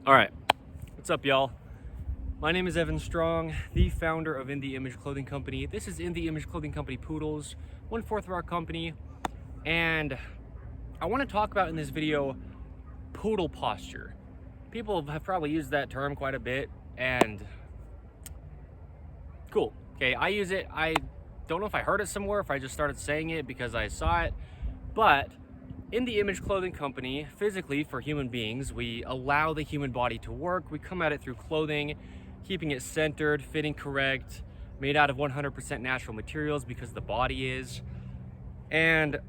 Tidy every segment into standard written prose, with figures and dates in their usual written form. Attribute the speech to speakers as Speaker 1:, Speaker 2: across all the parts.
Speaker 1: All right, what's up, y'all? My name is Evan Strong, the founder of In The Image Clothing Company. This is In The Image Clothing Company Poodles, 1/4 of our company, and I want to talk about in this video poodle posture. People have probably used that term quite a bit, and cool. Okay, I use it. I don't know if I heard it somewhere, if I just started saying it because I saw it, but in the Image Clothing Company, physically for human beings, we allow the human body to work. We come at it through clothing, keeping it centered, fitting correct, made out of 100% natural materials because the body is. And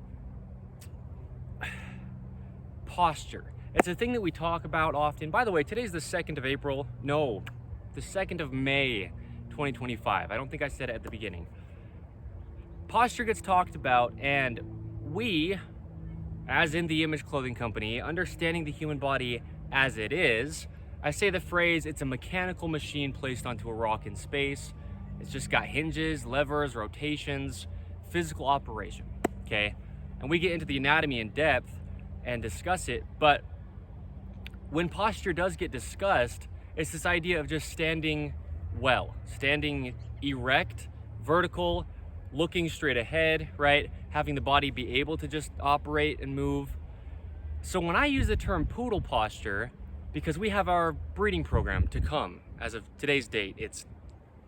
Speaker 1: posture. It's a thing that we talk about often. By the way, today's the 2nd of April. No, the 2nd of May, 2025. I don't think I said it at the beginning. Posture gets talked about, and we, as in the Image Clothing Company, understanding the human body as it is, I say the phrase, it's a mechanical machine placed onto a rock in space. It's just got hinges, levers, rotations, physical operation, okay? And we get into the anatomy in depth and discuss it, but when posture does get discussed, it's this idea of just standing well, standing erect, vertical, looking straight ahead, right? Having the body be able to just operate and move. So when I use the term poodle posture, because we have our breeding program to come, as of today's date, it's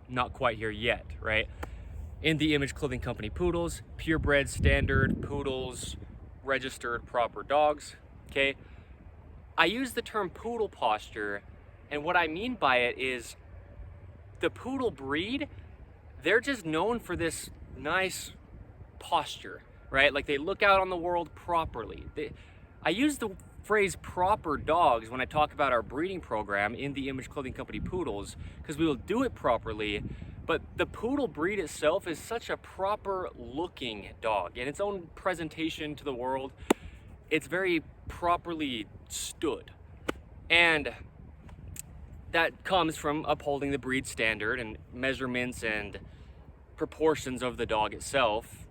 Speaker 1: not quite here yet, right? In the Image Clothing Company Poodles, purebred, standard, poodles, registered, proper dogs, okay? I use the term poodle posture, and what I mean by it is the poodle breed, they're just known for this nice posture, right? Like they look out on the world properly. I use the phrase proper dogs when I talk about our breeding program in the Image Clothing Company Poodles, because we will do it properly, but the poodle breed itself is such a proper looking dog in its own presentation to the world. It's very properly stood, and that comes from upholding the breed standard and measurements and proportions of the dog itself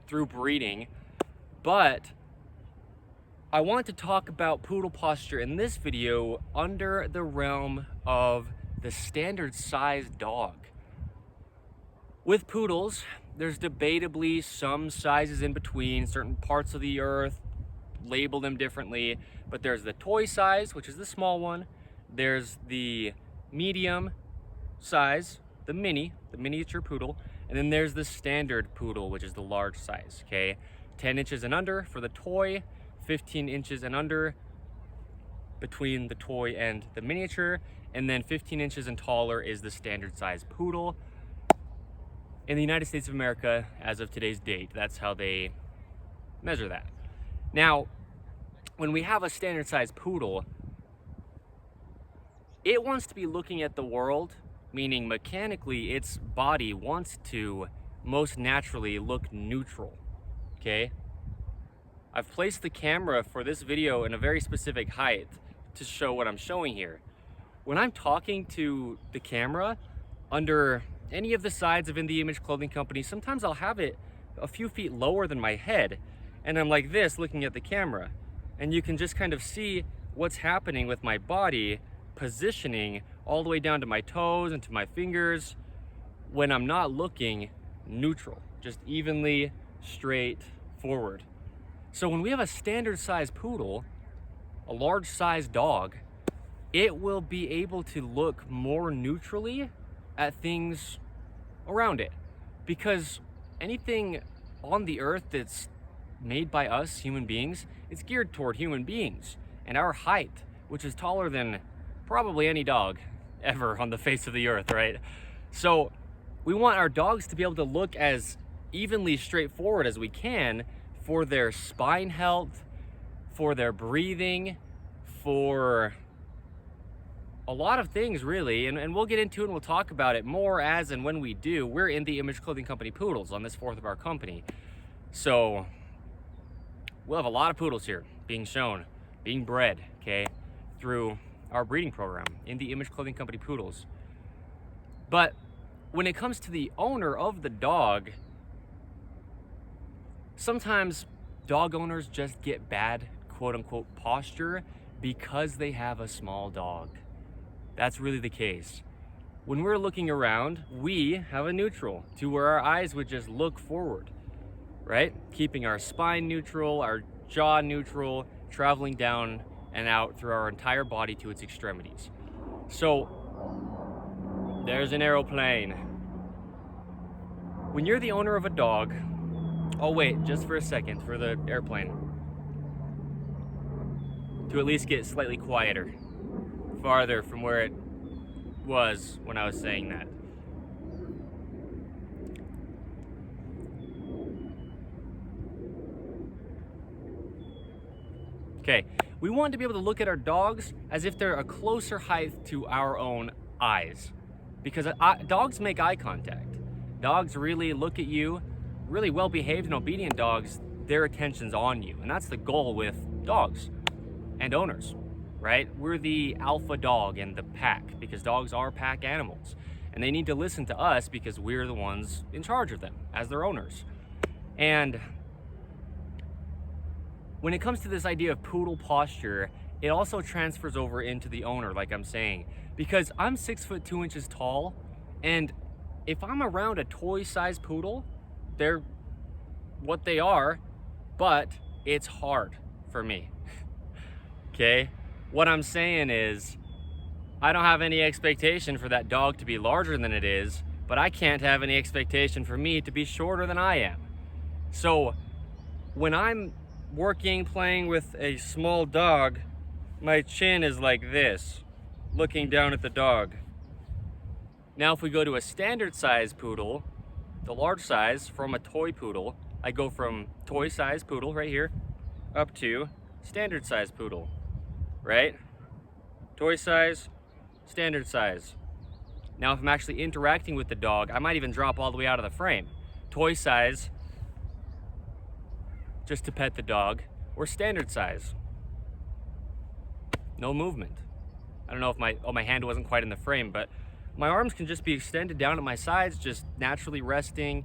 Speaker 1: through breeding. But I want to talk about poodle posture in this video under the realm of the standard size dog. With poodles, there's debatably some sizes in between. Certain parts of the earth label them differently, but there's the toy size, which is the small one. There's the medium size, the miniature poodle, and then there's the standard poodle, which is the large size, okay? 10 inches and under for the toy, 15 inches and under between the toy and the miniature, and then 15 inches and taller is the standard size poodle. In the United States of America, as of today's date, that's how they measure that. Now, when we have a standard size poodle, it wants to be looking at the world, meaning mechanically its body wants to most naturally look neutral, okay? I've placed the camera for this video in a very specific height to show what I'm showing here. When I'm talking to the camera under any of the sides of In The Image Clothing Company, sometimes I'll have it a few feet lower than my head, and I'm like this looking at the camera, and you can just kind of see what's happening with my body positioning all the way down to my toes and to my fingers when I'm not looking neutral, just evenly straight forward. So when we have a standard size poodle, a large size dog, it will be able to look more neutrally at things around it, because anything on the earth that's made by us human beings, it's geared toward human beings and our height, which is taller than probably any dog ever on the face of the earth, right? So we want our dogs to be able to look as evenly straightforward as we can for their spine health, for their breathing, for a lot of things really, and we'll get into it and we'll talk about it more as and when we do. We're in the Image Clothing Company Poodles on this 4th of our company. So we'll have a lot of poodles here being shown, being bred, okay, through our breeding program in the Image Clothing Company Poodles. But when it comes to the owner of the dog, sometimes dog owners just get bad quote unquote posture because they have a small dog. That's really the case. When we're looking around, we have a neutral to where our eyes would just look forward, right? Keeping our spine neutral, our jaw neutral, traveling down and out through our entire body to its extremities. So there's an aeroplane. When you're the owner of a dog, oh wait, just for a second for the airplane, to at least get slightly quieter, farther from where it was when I was saying that. Okay, we want to be able to look at our dogs as if they're a closer height to our own eyes, because dogs make eye contact. Dogs really look at you. Really well behaved and obedient dogs, their attention's on you, and that's the goal with dogs and owners, right? We're the alpha dog in the pack because dogs are pack animals, and they need to listen to us because we're the ones in charge of them as their owners. And when it comes to this idea of poodle posture, it also transfers over into the owner, like I'm saying, because I'm 6'2" tall, and if I'm around a toy-sized poodle, they're what they are, but it's hard for me. Okay? What I'm saying is, I don't have any expectation for that dog to be larger than it is, but I can't have any expectation for me to be shorter than I am. So when I'm working, playing with a small dog, my chin is like this, looking down at the dog. Now if we go to a standard size poodle, the large size from a toy poodle, I go from toy size poodle right here up to standard size poodle, right? Toy size, standard size. Now if I'm actually interacting with the dog, I might even drop all the way out of the frame. Toy size, just to pet the dog, or standard size. No movement. I don't know if my hand wasn't quite in the frame, but my arms can just be extended down at my sides, just naturally resting,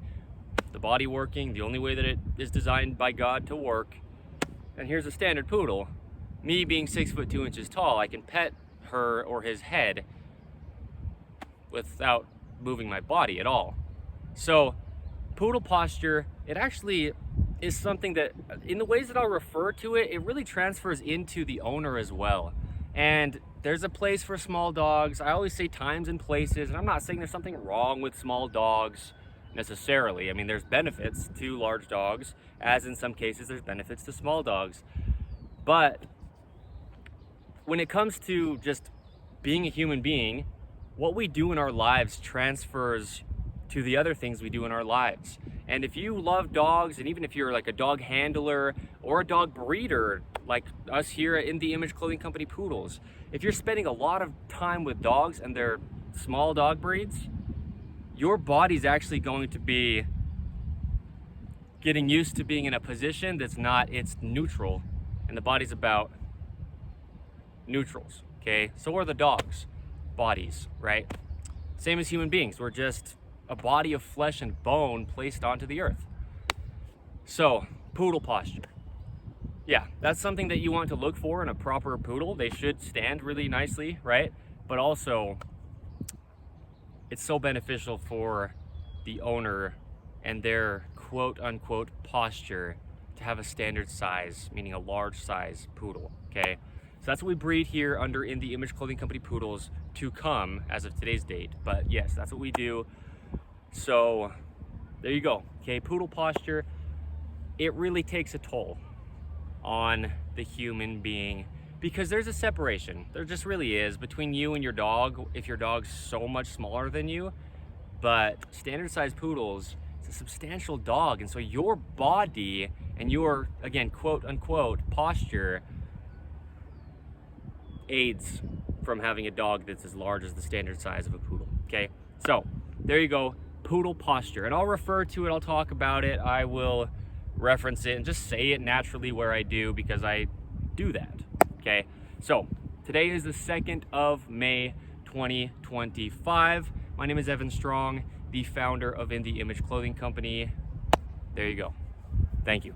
Speaker 1: the body working the only way that it is designed by God to work. And here's a standard poodle. Me being 6'2" tall, I can pet her or his head without moving my body at all. So poodle posture, it actually is something that, in the ways that I'll refer to it, it really transfers into the owner as well. And there's a place for small dogs. I always say times and places, and I'm not saying there's something wrong with small dogs necessarily. I mean, there's benefits to large dogs, as in some cases there's benefits to small dogs. But when it comes to just being a human being, what we do in our lives transfers to the other things we do in our lives. And if you love dogs, and even if you're like a dog handler or a dog breeder, like us here at In The Image Clothing Company Poodles, if you're spending a lot of time with dogs and they're small dog breeds, your body's actually going to be getting used to being in a position that's not, it's neutral, and the body's about neutrals, okay? So are the dogs' bodies, right? Same as human beings, we're just a body of flesh and bone placed onto the earth. So, poodle posture. Yeah, that's something that you want to look for in a proper poodle. They should stand really nicely, right? But also, it's so beneficial for the owner and their quote-unquote posture to have a standard size, meaning a large size poodle, okay? So that's what we breed here under In The Image Clothing Company Poodles to come as of today's date. But yes, that's what we do. So there you go, okay? Poodle posture, it really takes a toll on the human being because there's a separation. There just really is between you and your dog if your dog's so much smaller than you. But standard size poodles, it's a substantial dog, and so your body and your, again, quote unquote posture aids from having a dog that's as large as the standard size of a poodle, okay? So there you go, poodle posture. And I'll refer to it, I'll talk about it, I will reference it and just say it naturally where I do because I do that, okay? So today is the 2nd of May 2025. My name is Evan Strong, the founder of In The Image Clothing Company. There you go. Thank you.